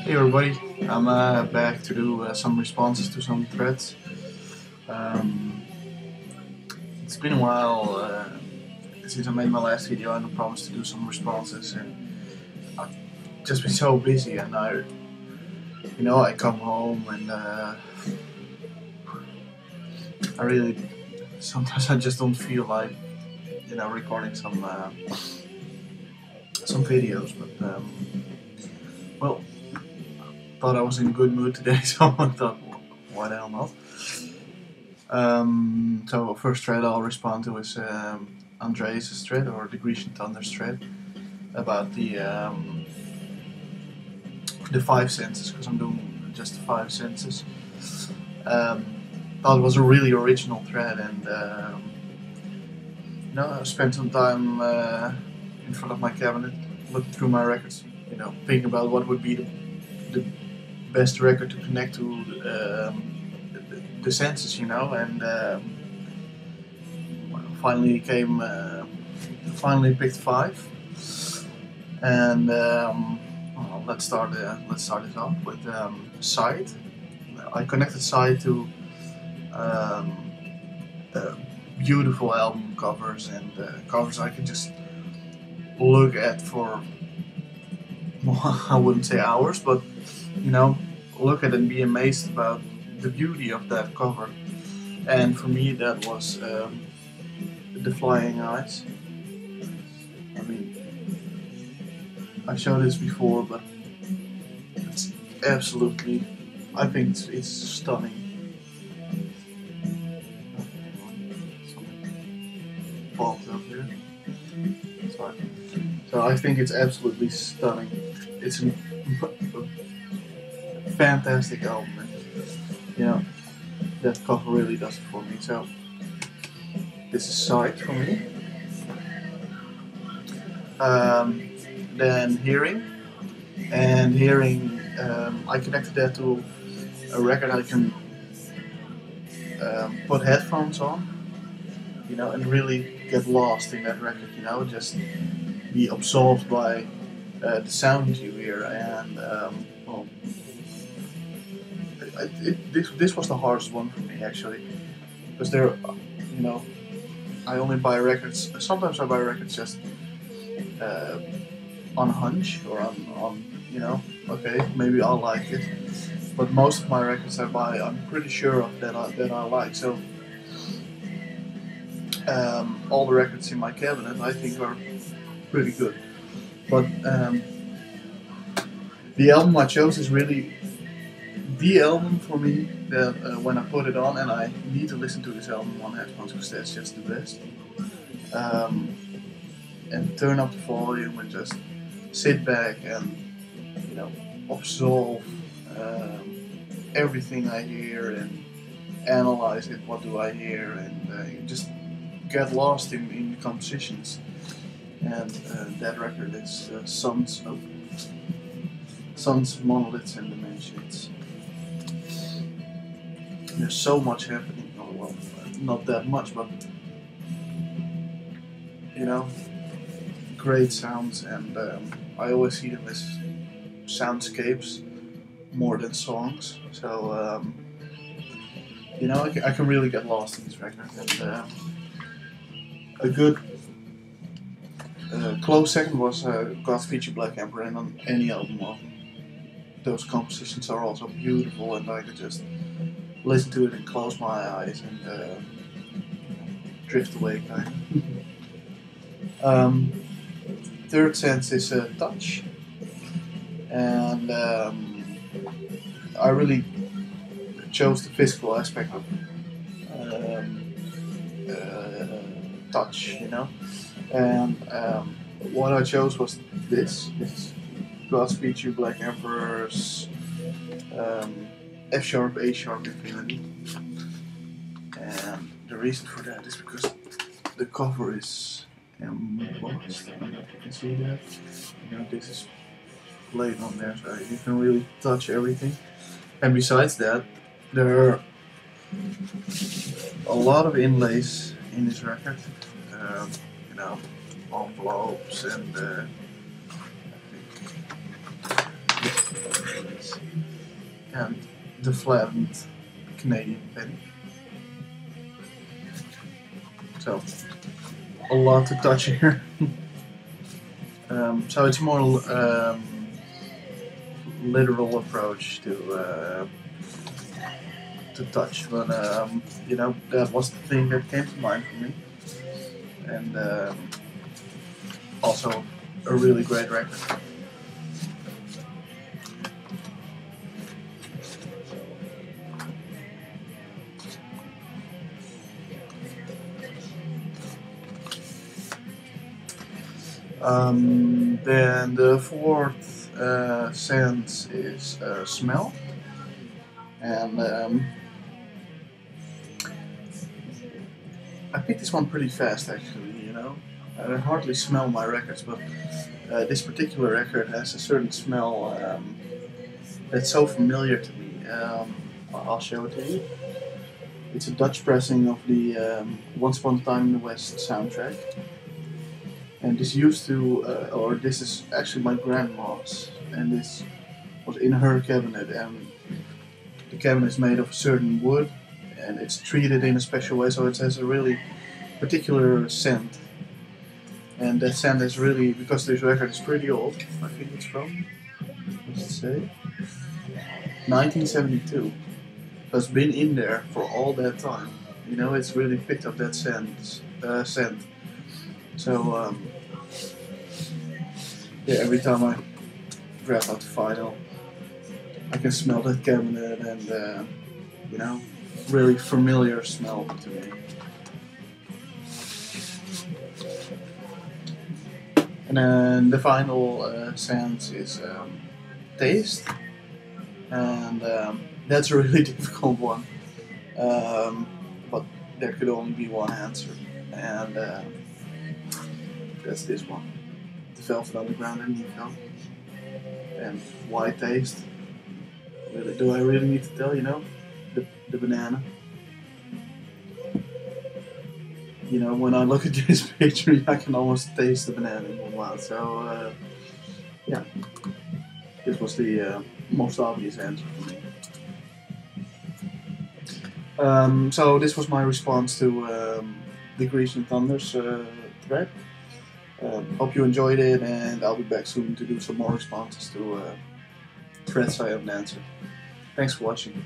Hey everybody, I'm back to do some responses to some threads. Um, it's been a while since I made my last video and I promised to do some responses, and I've just been so busy. And I come home and I really sometimes I just don't feel like recording some videos. But well, thought I was in a good mood today, so I thought, why the hell not? So first thread I'll respond to is Andreas' thread, or TheGrecianThunder thread, about the 5 senses, because I'm doing just the 5 senses. Thought it was a really original thread, and I spent some time in front of my cabinet, looking through my records, thinking about what would be the best record to connect to the senses, and finally picked 5, and well, let's start it off with Side. I connected Side to beautiful album covers, and covers I can just look at for, well, I wouldn't say hours, but look at it and be amazed about the beauty of that cover. And for me, that was The Flying Eyes. I mean, I showed this before, but it's absolutely, I think it's stunning. Popped up here. Sorry. So I think it's absolutely stunning. It's a fantastic album, and that cover really does it for me. So this is Side for me. Then Hearing, I connected that to a record I can put headphones on, and really get lost in that record, just be absorbed by the sound you hear. And well, this was the hardest one for me, actually, because I only buy records. Sometimes I buy records just on hunch, or on okay, maybe I'll like it. But most of my records I buy, I'm pretty sure of that I like. So all the records in my cabinet I think are pretty good. But the album I chose is really the album for me that when I put it on, and I need to listen to this album on headphones because that's just the best. And turn up the volume and just sit back and absorb everything I hear and analyze it. What do I hear? And just get lost in the compositions. And that record is Suns, Monoliths, and Dimensions. There's so much happening. Oh, well, not that much, but great sounds, and I always see them as soundscapes more than songs. So I can really get lost in this record. And a good close second was God's Feature Black Emperor, and on any album of them, those compositions are also beautiful, and I could just listen to it and close my eyes and drift away, kind of. Third sense is touch, and I really chose the physical aspect of touch, and what I chose was this is God's Feature Black Emperor's F sharp, A sharp Infinity, and the reason for that is because the cover is embossed. I don't know if you can see that. This is laid on there, so you can really touch everything. And besides that, there are a lot of inlays in this record. Envelopes and and the flattened Canadian penny. So a lot to touch here. So it's more literal approach to touch, but you know, that was the thing that came to mind for me, and also a really great record. Then the fourth sense is smell, and I picked this one pretty fast actually. You know, I hardly smell my records, but this particular record has a certain smell that's so familiar to me. I'll show it to you. It's a Dutch pressing of the Once Upon a Time in the West soundtrack. And this used to, or this is actually my grandma's, and this was in her cabinet. And the cabinet is made of a certain wood, and it's treated in a special way, so it has a really particular scent. And that scent is really, because this record is pretty old, I think it's from, what does it say? 1972. So it's been in there for all that time. You know, it's really picked up that scent. So, yeah, every time I grab out the vinyl, I can smell that cabinet and, you know, really familiar smell to me. And then the final sense is taste, and that's a really difficult one. But there could only be one answer, and that's this one. The Velvet Underground and Nico. And why taste? Really, do I really need to tell, you know? The banana. You know, when I look at this picture, I can almost taste the banana in my mouth. So, yeah, this was the most obvious answer for me. So this was my response to the Grecian Thunder's thread. Hope you enjoyed it, and I'll be back soon to do some more responses to threads I haven't answered. Thanks for watching.